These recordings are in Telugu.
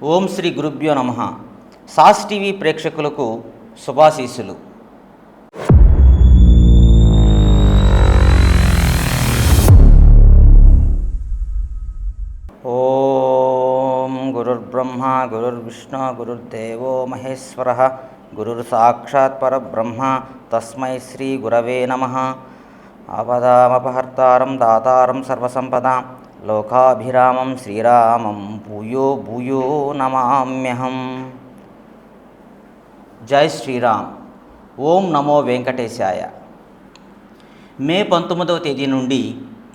ఓం శ్రీ గురుభ్యో నమః. సాస్ టీవీ ప్రేక్షకులకు శుభాశీస్సులు. ఓం గురుర్బ్రహ్మ గురుర్విష్ణు గురుర్దేవో మహేశ్వరః గురుర్ సాక్షాత్ పరబ్రహ్మ తస్మై శ్రీ గురవే నమః. ఆపదామపహర్తారం దాతారం సర్వసంపదాం లోకాభిరామం శ్రీరామం భూయో భూయో నమామ్యహం. జై శ్రీరామ్. ఓం నమో వెంకటేశాయ. మే 19వ తేదీ నుండి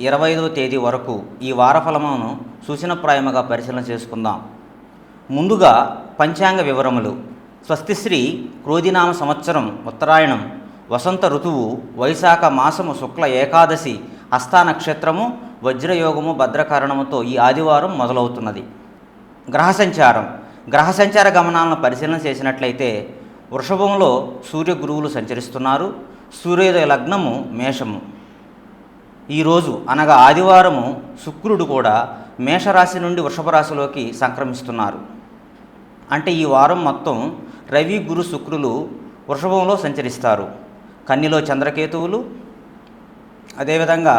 25వ తేదీ వరకు ఈ వారఫలమును సూచనప్రాయముగా పరిశీలన చేసుకుందాం. ముందుగా పంచాంగ వివరములు. స్వస్తిశ్రీ క్రోధినామ సంవత్సరం ఉత్తరాయణం వసంత ఋతువు వైశాఖ మాసము శుక్ల ఏకాదశి హస్త నక్షత్రము వజ్రయోగము భద్రకరణముతో ఈ ఆదివారం మొదలవుతున్నది. గ్రహ సంచార గమనాలను పరిశీలన చేసినట్లయితే వృషభంలో సూర్య గురువులు సంచరిస్తున్నారు. సూర్యోదయ లగ్నము మేషము. ఈరోజు అనగా ఆదివారము శుక్రుడు కూడా మేషరాశి నుండి వృషభ రాశిలోకి సంక్రమిస్తున్నారు. అంటే ఈ వారం మొత్తం రవి గురు శుక్రులు వృషభంలో సంచరిస్తారు. కన్నిలో చంద్రకేతువులు, అదేవిధంగా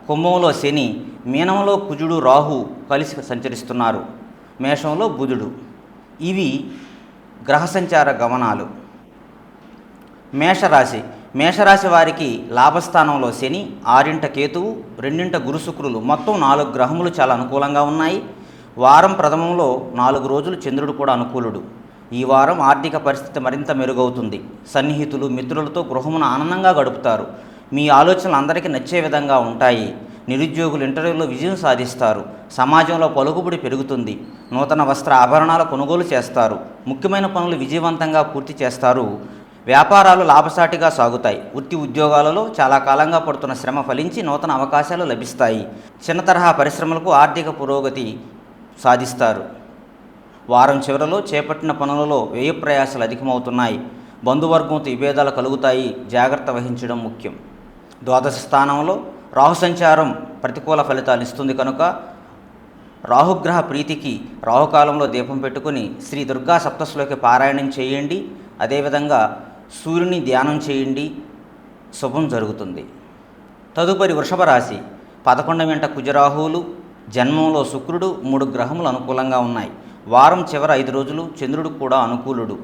కుంభంలో శని, మీనంలో కుజుడు రాహు కలిసి సంచరిస్తున్నారు. మేషంలో బుధుడు. ఇవి గ్రహ సంచార గమనాలు. మేషరాశి వారికి లాభస్థానంలో శని, 6ంట కేతువు, 2ంట గురు శుక్రులు, మొత్తం 4 గ్రహములు చాలా అనుకూలంగా ఉన్నాయి. వారం ప్రథమంలో 4 రోజులు చంద్రుడు కూడా అనుకూలుడు. ఈ వారం ఆర్థిక పరిస్థితి మరింత మెరుగవుతుంది. సన్నిహితులు మిత్రులతో గృహమును ఆనందంగా గడుపుతారు. మీ ఆలోచనలు అందరికీ నచ్చే విధంగా ఉంటాయి. నిరుద్యోగులు ఇంటర్వ్యూలో విజయం సాధిస్తారు. సమాజంలో పలుకుబడి పెరుగుతుంది. నూతన వస్త్ర ఆభరణాల కొనుగోలు చేస్తారు. ముఖ్యమైన పనులు విజయవంతంగా పూర్తి చేస్తారు. వ్యాపారాలు లాభసాటిగా సాగుతాయి. వృత్తి ఉద్యోగాలలో చాలా కాలంగా పడుతున్న శ్రమ ఫలించి నూతన అవకాశాలు లభిస్తాయి. చిన్న తరహా పరిశ్రమలకు ఆర్థిక పురోగతి సాధిస్తారు. వారం చివరలో చేపట్టిన పనులలో వ్యయ ప్రయాసాలు అధికమవుతున్నాయి. బంధువర్గంతో విభేదాలు కలుగుతాయి. జాగ్రత్త వహించడం ముఖ్యం. ద్వాదశ స్థానంలో రాహు సంచారం ప్రతికూల ఫలితాలు ఇస్తుంది కనుక రాహుగ్రహ ప్రీతికి రాహుకాలంలో దీపం పెట్టుకుని శ్రీ దుర్గా సప్తశ్లోకి పారాయణం చేయండి. అదేవిధంగా సూర్యుని ధ్యానం చేయండి. శుభం జరుగుతుంది. తదుపరి వృషభ రాశి. 11వ కుజరాహువులు, జన్మంలో శుక్రుడు, 3 గ్రహములు అనుకూలంగా ఉన్నాయి. వారం చివర 5 రోజులు చంద్రుడు కూడా అనుకూలుడు.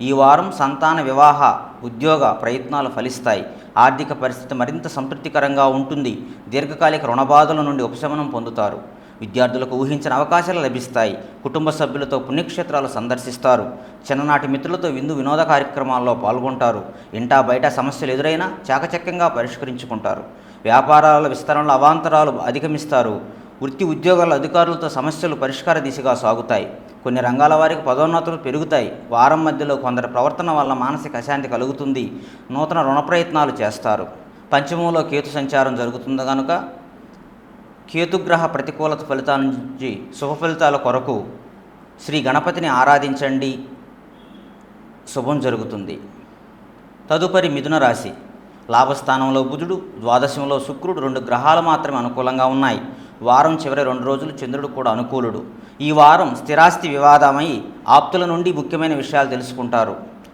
ఈ వారం సంతాన వివాహ ఉద్యోగ ప్రయత్నాలు ఫలిస్తాయి. ఆర్థిక పరిస్థితి మరింత సంతృప్తికరంగా ఉంటుంది. దీర్ఘకాలిక రుణబాధల నుండి ఉపశమనం పొందుతారు. విద్యార్థులకు ఊహించిన అవకాశాలు లభిస్తాయి. కుటుంబ సభ్యులతో పుణ్యక్షేత్రాలు సందర్శిస్తారు. చిన్ననాటి మిత్రులతో వినోద కార్యక్రమాల్లో పాల్గొంటారు. ఇంటా బయట సమస్యలు ఎదురైనా చాకచక్యంగా పరిష్కరించుకుంటారు. వ్యాపారాల విస్తరణలో అవాంతరాలు అధిగమిస్తారు. వృత్తి ఉద్యోగాల అధికారులతో సమస్యలు పరిష్కార దిశగా సాగుతాయి. కొన్ని రంగాల వారికి పదోన్నతులు పెరుగుతాయి. వారం మధ్యలో కొందరి ప్రవర్తన వల్ల మానసిక అశాంతి కలుగుతుంది. నూతన రుణ ప్రయత్నాలు చేస్తారు. పంచమంలో కేతు సంచారం జరుగుతుంది కనుక కేతుగ్రహ ప్రతికూలత ఫలితాల నుంచి శుభ ఫలితాల కొరకు శ్రీ గణపతిని ఆరాధించండి. శుభం జరుగుతుంది. తదుపరి మిథున రాశి. లాభస్థానంలో బుధుడు, ద్వాదశంలో శుక్రుడు, 2 గ్రహాలు మాత్రమే అనుకూలంగా ఉన్నాయి. వారం చివరి 2 రోజులు చంద్రుడు కూడా అనుకూలుడు. ఈ వారం స్థిరాస్తి వివాదమై ఆప్తుల నుండి ముఖ్యమైన విషయాలు తెలుసుకుంటారు.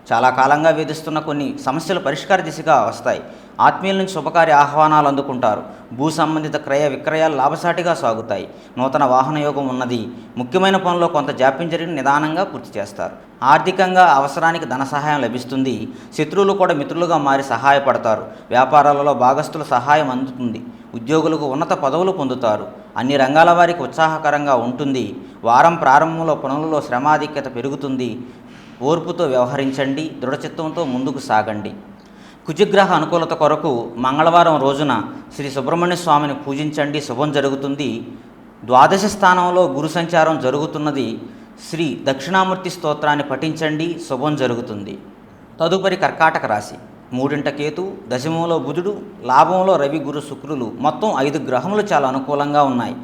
చాలా కాలంగా వేధిస్తున్న కొన్ని సమస్యలు పరిష్కార దిశగా వస్తాయి. ఆత్మీయుల నుంచి శుభకార్య ఆహ్వానాలు అందుకుంటారు. భూ సంబంధిత క్రయ విక్రయాలు లాభసాటిగా సాగుతాయి. నూతన వాహన యోగం ఉన్నది. ముఖ్యమైన పనుల్లో కొంత జాప్యం జరిగిన నిదానంగా పూర్తి చేస్తారు. ఆర్థికంగా అవసరానికి ధన సహాయం లభిస్తుంది. శత్రువులు కూడా మిత్రులుగా మారి సహాయపడతారు. వ్యాపారాలలో భాగస్తుల సహాయం అందుతుంది. ఉద్యోగులకు ఉన్నత పదవులు పొందుతారు. అన్ని రంగాల వారికి ఉత్సాహకరంగా ఉంటుంది. వారం ప్రారంభంలో పనులలో శ్రమాధిక్యత పెరుగుతుంది. ఓర్పుతో వ్యవహరించండి. దృఢచిత్తంతో ముందుకు సాగండి. కుజగ్రహ అనుకూలత కొరకు మంగళవారం రోజున శ్రీ సుబ్రహ్మణ్య స్వామిని పూజించండి. శుభం జరుగుతుంది. ద్వాదశ స్థానంలో గురు సంచారం జరుగుతున్నది. శ్రీ దక్షిణామూర్తి స్తోత్రాన్ని పఠించండి. శుభం జరుగుతుంది. తదుపరి కర్కాటక రాశి. 3ంట కేతు, దశమంలో బుధుడు, లాభంలో రవి గురు శుక్రులు, మొత్తం 5 గ్రహములు చాలా అనుకూలంగా ఉన్నాయి.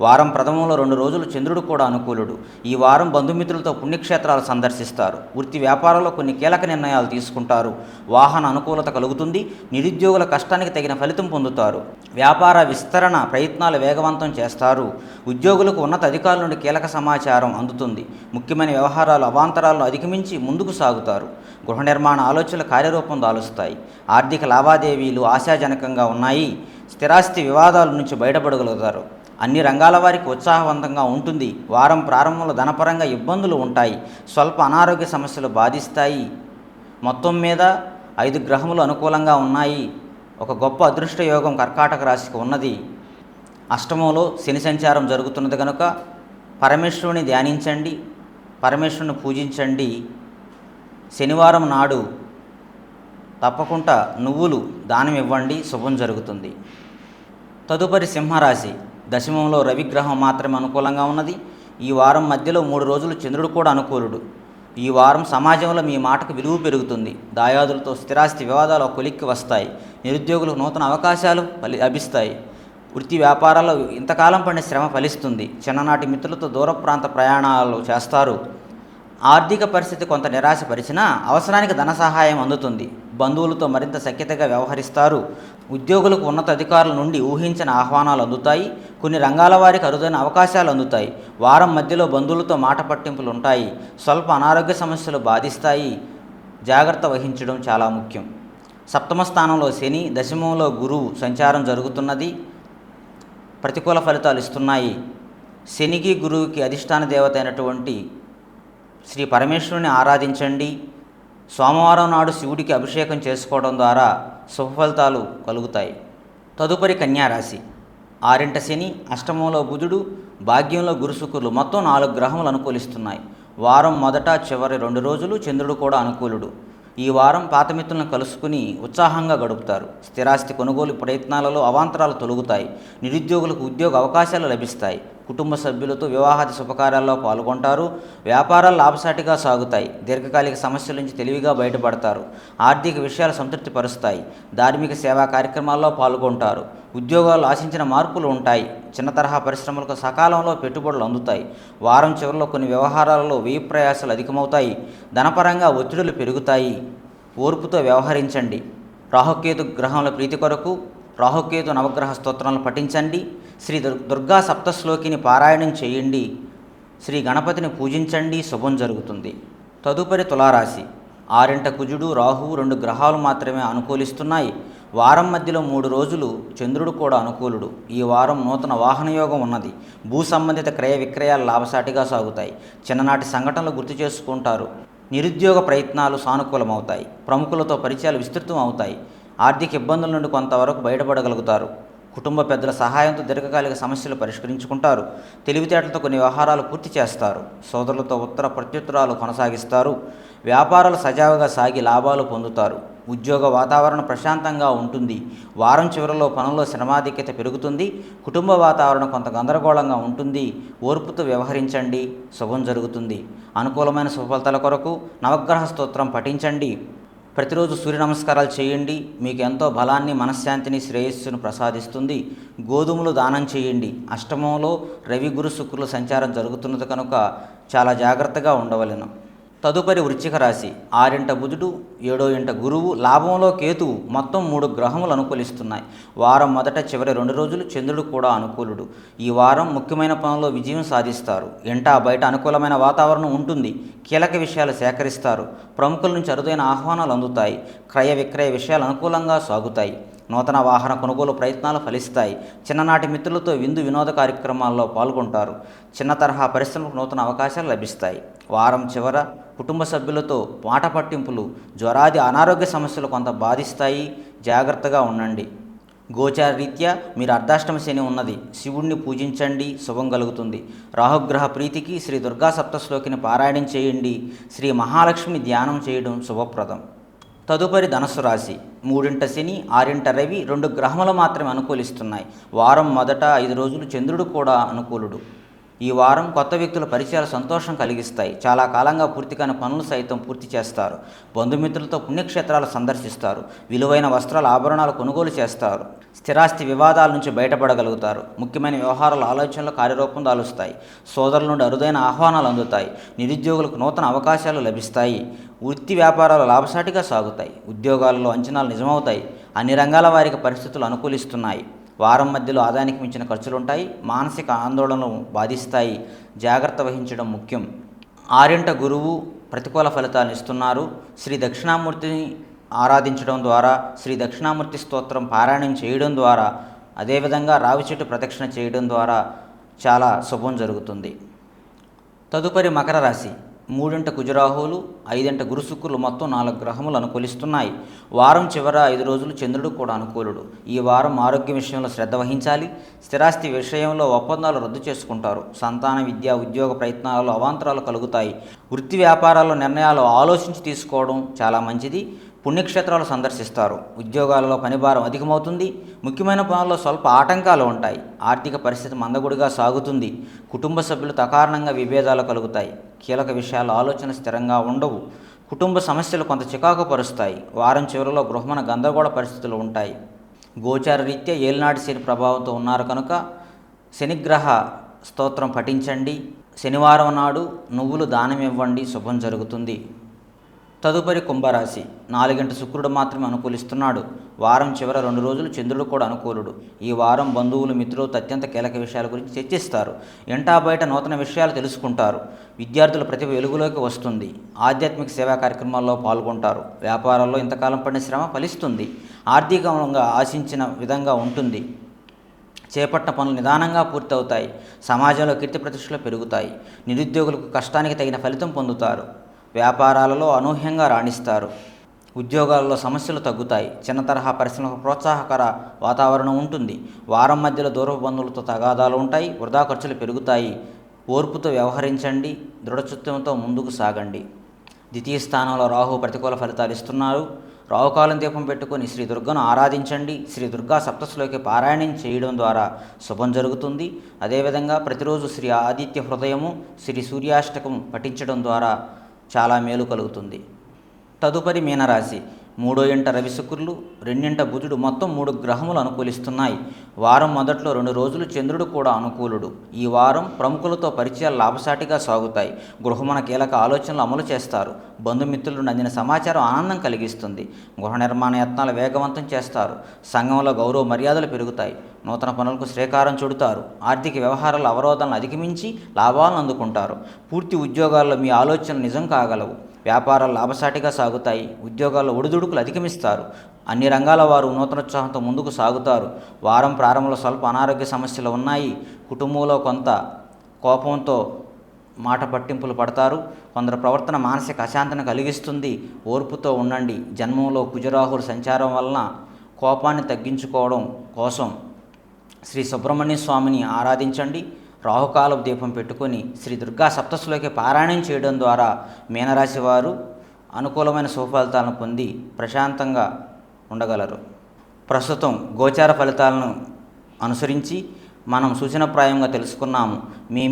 వారం ప్రథమంలో 2 రోజులు చంద్రుడు కూడా అనుకూలుడు. ఈ వారం బంధుమిత్రులతో పుణ్యక్షేత్రాలు సందర్శిస్తారు. వృత్తి వ్యాపారంలో కొన్ని కీలక నిర్ణయాలు తీసుకుంటారు. వాహన అనుకూలత కలుగుతుంది. నిరుద్యోగుల కష్టానికి తగిన ఫలితం పొందుతారు. వ్యాపార విస్తరణ ప్రయత్నాలు వేగవంతం చేస్తారు. ఉద్యోగులకు ఉన్నత అధికారుల నుండి కీలక సమాచారం అందుతుంది. ముఖ్యమైన వ్యవహారాలు అవాంతరాలను అధిగమించి ముందుకు సాగుతారు. గృహ నిర్మాణ ఆలోచనలు కార్యరూపం దాలుస్తాయి. ఆర్థిక లావాదేవీలు ఆశాజనకంగా ఉన్నాయి. స్థిరాస్తి వివాదాల నుంచి బయటపడగలుగుతారు. అన్ని రంగాల వారికి ఉత్సాహవంతంగా ఉంటుంది. వారం ప్రారంభంలో ధనపరంగా ఇబ్బందులు ఉంటాయి. స్వల్ప అనారోగ్య సమస్యలు బాధిస్తాయి. మొత్తం మీద 5 గ్రహములు అనుకూలంగా ఉన్నాయి. ఒక గొప్ప అదృష్ట యోగం కర్కాటక రాశికి ఉన్నది. అష్టమంలో శని సంచారం జరుగుతున్నది కనుక పరమేశ్వరుని ధ్యానించండి, పరమేశ్వరుని పూజించండి. శనివారం నాడు తప్పకుండా నువ్వులు దానం ఇవ్వండి, శుభం జరుగుతుంది. తదుపరి సింహరాశి. దశమంలో రవిగ్రహం మాత్రమే అనుకూలంగా ఉన్నది. ఈ వారం మధ్యలో 3 రోజులు చంద్రుడు కూడా అనుకూలుడు. ఈ వారం సమాజంలో మీ మాటకు విలువ పెరుగుతుంది. దాయాదులతో స్థిరాస్తి వివాదాలు ఒక కొలిక్కి వస్తాయి. నిరుద్యోగులకు నూతన అవకాశాలు లభిస్తాయి. వృత్తి వ్యాపారాల్లో ఇంతకాలం పడిన శ్రమ ఫలిస్తుంది. చిన్ననాటి మిత్రులతో దూర ప్రాంత ప్రయాణాలు చేస్తారు. ఆర్థిక పరిస్థితి కొంత నిరాశపరిచినా అవసరానికి ధన సహాయం అందుతుంది. బంధువులతో మరింత సఖ్యతగా వ్యవహరిస్తారు. ఉద్యోగులకు ఉన్నత అధికారుల నుండి ఊహించిన ఆహ్వానాలు అందుతాయి. కొన్ని రంగాల వారికి అరుదైన అవకాశాలు అందుతాయి. వారం మధ్యలో బంధువులతో మాట పట్టింపులు ఉంటాయి. స్వల్ప అనారోగ్య సమస్యలు బాధిస్తాయి. జాగ్రత్త వహించడం చాలా ముఖ్యం. సప్తమ స్థానంలో శని, దశమంలో గురువు సంచారం జరుగుతున్నది. ప్రతికూల ఫలితాలు ఇస్తున్నాయి. శనికి గురువుకి అధిష్టాన దేవత అయినటువంటి శ్రీ పరమేశ్వరుని ఆరాధించండి. సోమవారం నాడు శివుడికి అభిషేకం చేసుకోవడం ద్వారా శుభ ఫలితాలు కలుగుతాయి. తదుపరి కన్యారాశి. 6 శని, అష్టమంలో బుధుడు, భాగ్యంలో గురు శుక్రులు మొత్తం 4 గ్రహములు అనుకూలిస్తున్నాయి. వారం మొదట చివరి 2 రోజులు చంద్రుడు కూడా అనుకూలుడు. ఈ వారం పాత మిత్రులను కలుసుకుని ఉత్సాహంగా గడుపుతారు. స్థిరాస్తి కొనుగోలు ప్రయత్నాలలో అవాంతరాలు తొలగుతాయి. నిరుద్యోగులకు ఉద్యోగ అవకాశాలు లభిస్తాయి. కుటుంబ సభ్యులతో వివాహాది శుభకార్యాల్లో పాల్గొంటారు. వ్యాపారాలు లాభసాటిగా సాగుతాయి. దీర్ఘకాలిక సమస్యల నుంచి తెలివిగా బయటపడతారు. ఆర్థిక విషయాలు సంతృప్తి పరుస్తాయి. ధార్మిక సేవా కార్యక్రమాల్లో పాల్గొంటారు. ఉద్యోగాలు ఆశించిన మార్పులు ఉంటాయి. చిన్న తరహా పరిశ్రమలకు సకాలంలో పెట్టుబడులు అందుతాయి. వారం చివరిలో కొన్ని వ్యవహారాలలో వ్యయ ప్రయాసాలు అధికమవుతాయి. ధనపరంగా ఒత్తిడులు పెరుగుతాయి. ఓర్పుతో వ్యవహరించండి. రాహుకేతు గ్రహముల ప్రీతి కొరకు రాహుకేతు నవగ్రహ స్తోత్రాలను పఠించండి. శ్రీ దుర్గా సప్తశ్లోకిని పారాయణం చేయండి. శ్రీ గణపతిని పూజించండి, శుభం జరుగుతుంది. తదుపరి తులారాశి. 6 కుజుడు, రాహువు 2 గ్రహాలు మాత్రమే అనుకూలిస్తున్నాయి. వారం మధ్యలో 3 రోజులు చంద్రుడు కూడా అనుకూలుడు. ఈ వారం నూతన వాహన యోగం ఉన్నది. భూ సంబంధిత క్రయ విక్రయాలు లాభసాటిగా సాగుతాయి. చిన్ననాటి సంఘటనలు గుర్తు చేసుకుంటారు. నిరుద్యోగ ప్రయత్నాలు సానుకూలమవుతాయి. ప్రముఖులతో పరిచయాలు విస్తృతం అవుతాయి. ఆర్థిక ఇబ్బందుల నుండి కొంతవరకు బయటపడగలుగుతారు. కుటుంబ పెద్దల సహాయంతో దీర్ఘకాలిక సమస్యలు పరిష్కరించుకుంటారు. తెలివితేటలతో కొన్ని వ్యవహారాలు పూర్తి చేస్తారు. సోదరులతో ఉత్తర ప్రత్యుత్తరాలు కొనసాగిస్తారు. వ్యాపారాలు సజావుగా సాగి లాభాలు పొందుతారు. ఉద్యోగ వాతావరణం ప్రశాంతంగా ఉంటుంది. వారం చివరిలో పనుల్లో శ్రమాధిక్యత పెరుగుతుంది. కుటుంబ వాతావరణం కొంత గందరగోళంగా ఉంటుంది. ఓర్పుతో వ్యవహరించండి, శుభం జరుగుతుంది. అనుకూలమైన శుభఫలితాల కొరకు నవగ్రహ స్తోత్రం పఠించండి. ప్రతిరోజు సూర్య నమస్కారాలు చేయండి. మీకు ఎంతో బలాన్ని, మనశ్శాంతిని, శ్రేయస్సును ప్రసాదిస్తుంది. గోధుమలు దానం చేయండి. అష్టమంలో రవి, గురు, శుక్రుల సంచారం జరుగుతున్నది కనుక చాలా జాగ్రత్తగా ఉండవలెను. తదుపరి వృశ్చిక రాశి. 6 బుధుడు, 7 గురువు, లాభంలో కేతువు మొత్తం 3 గ్రహములు అనుకూలిస్తున్నాయి. వారం మొదట చివరి 2 రోజులు చంద్రుడు కూడా అనుకూలుడు. ఈ వారం ముఖ్యమైన పనుల్లో విజయం సాధిస్తారు. ఇంటా బయట అనుకూలమైన వాతావరణం ఉంటుంది. కీలక విషయాలు సేకరిస్తారు. ప్రముఖుల నుంచి అరుదైన ఆహ్వానాలు అందుతాయి. క్రయ విక్రయ విషయాలు అనుకూలంగా సాగుతాయి. నూతన వాహన కొనుగోలు ప్రయత్నాలు ఫలిస్తాయి. చిన్ననాటి మిత్రులతో విందు వినోద కార్యక్రమాల్లో పాల్గొంటారు. చిన్న తరహా పరిశ్రమలకు నూతన అవకాశాలు లభిస్తాయి. వారం చివర కుటుంబ సభ్యులతో మాట పట్టింపులు, జ్వరాది అనారోగ్య సమస్యలు కొంత బాధిస్తాయి. జాగ్రత్తగా ఉండండి. గోచార రీత్యా మీరు అర్ధాష్టమ శని ఉన్నది. శివుణ్ణి పూజించండి, శుభం కలుగుతుంది. రాహుగ్రహ ప్రీతికి శ్రీ దుర్గా సప్తశ్లోకిని పారాయణం చేయండి. శ్రీ మహాలక్ష్మి ధ్యానం చేయడం శుభప్రదం. తదుపరి ధనుస్సు రాశి. 3 శని, 6 రవి 2 గ్రహములు మాత్రమే అనుకూలిస్తున్నాయి. వారం మొదట 5 రోజులు చంద్రుడు కూడా అనుకూలుడు. ఈ వారం కొత్త వ్యక్తుల పరిచయాలు సంతోషం కలిగిస్తాయి. చాలా కాలంగా పూర్తి కాని పనులు సైతం పూర్తి చేస్తారు. బంధుమిత్రులతో పుణ్యక్షేత్రాలు సందర్శిస్తారు. విలువైన వస్త్రాలు, ఆభరణాలు కొనుగోలు చేస్తారు. స్థిరాస్తి వివాదాల నుంచి బయటపడగలుగుతారు. ముఖ్యమైన వ్యవహారాల ఆలోచనలు కార్యరూపం దాలుస్తాయి. సోదరుల నుండి అరుదైన ఆహ్వానాలు అందుతాయి. నిరుద్యోగులకు నూతన అవకాశాలు లభిస్తాయి. వృత్తి వ్యాపారాలు లాభసాటిగా సాగుతాయి. ఉద్యోగాలలో అంచనాలు నిజమవుతాయి. అన్ని రంగాల వారికి పరిస్థితులు అనుకూలిస్తున్నాయి. వారం మధ్యలో ఆదాయానికి మించిన ఖర్చులుంటాయి. మానసిక ఆందోళనలు బాధిస్తాయి. జాగ్రత్త వహించడం ముఖ్యం. ఆరింట గురువు ప్రతికూల ఫలితాలను ఇస్తున్నారు. శ్రీ దక్షిణామూర్తిని ఆరాధించడం ద్వారా, శ్రీ దక్షిణామూర్తి స్తోత్రం పారాయణం చేయడం ద్వారా, అదేవిధంగా రావి చెట్టు ప్రదక్షిణ చేయడం ద్వారా చాలా శుభం జరుగుతుంది. తదుపరి మకర రాశి. 3 కుజరాహువులు, 5 గురు శుక్రులు, మొత్తం 4 గ్రహములు అనుకూలిస్తున్నాయి. వారం చివర 5 రోజులు చంద్రుడు కూడా అనుకూలుడు. ఈ వారం ఆరోగ్య విషయంలో శ్రద్ధ వహించాలి. స్థిరాస్తి విషయంలో ఒప్పందాలు రద్దు చేసుకుంటారు. సంతాన, విద్య, ఉద్యోగ ప్రయత్నాలలో అవాంతరాలు కలుగుతాయి. వృత్తి వ్యాపారాల్లో నిర్ణయాలు ఆలోచించి తీసుకోవడం చాలా మంచిది. పుణ్యక్షేత్రాలు సందర్శిస్తారు. ఉద్యోగాలలో పనిభారం అధికమవుతుంది. ముఖ్యమైన పనుల్లో స్వల్ప ఆటంకాలు ఉంటాయి. ఆర్థిక పరిస్థితి మందగుడిగా సాగుతుంది. కుటుంబ సభ్యులతో అకారణంగా విభేదాలు కలుగుతాయి. కీలక విషయాల ఆలోచన స్థిరంగా ఉండవు. కుటుంబ సమస్యలు కొంత చికాకు పరుస్తాయి. వారం చివరిలో గృహమున గందరగోళ పరిస్థితులు ఉంటాయి. గోచార రీత్యా ఏలినాటి శని ప్రభావంతో ఉన్నారు కనుక శనిగ్రహ స్తోత్రం పఠించండి. శనివారం నాడు నువ్వులు దానం ఇవ్వండి, శుభం జరుగుతుంది. తదుపరి కుంభరాశి. 4 శుక్రుడు మాత్రమే అనుకూలిస్తున్నాడు. వారం చివర 2 రోజులు చంద్రుడు కూడా అనుకూలుడు. ఈ వారం బంధువులు, మిత్రులతో అత్యంత కీలక విషయాల గురించి చర్చిస్తారు. ఇంటా బయట నూతన విషయాలు తెలుసుకుంటారు. విద్యార్థుల ప్రతిభ వెలుగులోకి వస్తుంది. ఆధ్యాత్మిక సేవా కార్యక్రమాల్లో పాల్గొంటారు. వ్యాపారాల్లో ఇంతకాలం పడిన శ్రమ ఫలిస్తుంది. ఆర్థికంగా ఆశించిన విధంగా ఉంటుంది. చేపట్టిన పనులు నిదానంగా పూర్తవుతాయి. సమాజంలో కీర్తి ప్రతిష్టలు పెరుగుతాయి. నిరుద్యోగులకు కష్టానికి తగిన ఫలితం పొందుతారు. వ్యాపారాలలో అనూహ్యంగా రాణిస్తారు. ఉద్యోగాలలో సమస్యలు తగ్గుతాయి. చిన్న తరహా పరిశ్రమలకు ప్రోత్సాహకర వాతావరణం ఉంటుంది. వారం మధ్యలో దూరపు బంధువులతో తగాదాలు ఉంటాయి. వృధా ఖర్చులు పెరుగుతాయి. ఓర్పుతో వ్యవహరించండి. దృఢచిత్తంతో ముందుకు సాగండి. ద్వితీయ స్థానంలో రాహు ప్రతికూల ఫలితాలు ఇస్తున్నారు. రాహుకాలం దీపం పెట్టుకొని శ్రీ దుర్గను ఆరాధించండి. శ్రీ దుర్గా సప్తశలోకి పారాయణం చేయడం ద్వారా శుభం జరుగుతుంది. అదేవిధంగా ప్రతిరోజు శ్రీ ఆదిత్య హృదయము, శ్రీ సూర్యాష్టకం పఠించడం ద్వారా చాలా మేలు కలుగుతుంది. తదుపరి మీనరాశి. 3 రవి శుక్రులు, 2 బుధుడు, మొత్తం 3 గ్రహములు అనుకూలిస్తున్నాయి. వారం మొదట్లో 2 రోజులు చంద్రుడు కూడా అనుకూలుడు. ఈ వారం ప్రముఖులతో పరిచయాలు లాభసాటిగా సాగుతాయి. గృహమున కీలక ఆలోచనలు అమలు చేస్తారు. బంధుమిత్రుల నుండి అందిన సమాచారం ఆనందం కలిగిస్తుంది. గృహ నిర్మాణ యత్నాలు వేగవంతం చేస్తారు. సంఘంలో గౌరవ మర్యాదలు పెరుగుతాయి. నూతన పనులకు శ్రీకారం చుడతారు. ఆర్థిక వ్యవహారాల అవరోధాలను అధిగమించి లాభాలను అందుకుంటారు. పూర్తి ఉద్యోగాల్లో మీ ఆలోచనలు నిజం కాగలవు. వ్యాపారాలు లాభసాటిగా సాగుతాయి. ఉద్యోగాల్లో ఒడిదుడుకులు అధిగమిస్తారు. అన్ని రంగాల వారు నూతనోత్సాహంతో ముందుకు సాగుతారు. వారం ప్రారంభంలో స్వల్ప అనారోగ్య సమస్యలు ఉన్నాయి. కుటుంబంలో కొంత కోపంతో మాట పట్టింపులు పడతారు. కొందరు ప్రవర్తన మానసిక అశాంతిని కలిగిస్తుంది. ఓర్పుతో ఉండండి. జన్మంలో కుజరాహుల సంచారం వలన కోపాన్ని తగ్గించుకోవడం కోసం శ్రీ సుబ్రహ్మణ్య స్వామిని ఆరాధించండి. రాహుకాలం దీపం పెట్టుకొని శ్రీ దుర్గా సప్తశలోకి పారాయణం చేయడం ద్వారా మీనరాశి వారు అనుకూలమైన సుఫలితాలను పొంది ప్రశాంతంగా ఉండగలరు. ప్రస్తుతం గోచార ఫలితాలను అనుసరించి మనం సూచనప్రాయంగా తెలుసుకున్నాము.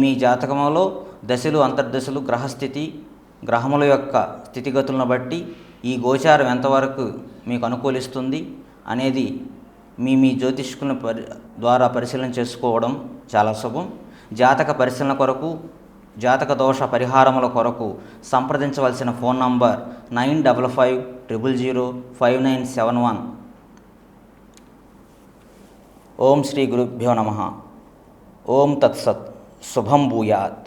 మీ జాతకంలో దశలు, అంతర్దశలు, గ్రహస్థితి, గ్రహముల యొక్క స్థితిగతులను బట్టి ఈ గోచారం ఎంతవరకు మీకు అనుకూలిస్తుంది అనేది మీ జ్యోతిష్కుల ద్వారా పరిశీలన చేసుకోవడం చాలా శుభం. జాతక పరిశీలన కొరకు, జాతక దోష పరిహారముల కొరకు సంప్రదించవలసిన ఫోన్ నంబర్ 9550059971. ఓం శ్రీ గురుభ్యో నమః. ఓం తత్సత్. శుభం భూయాత్.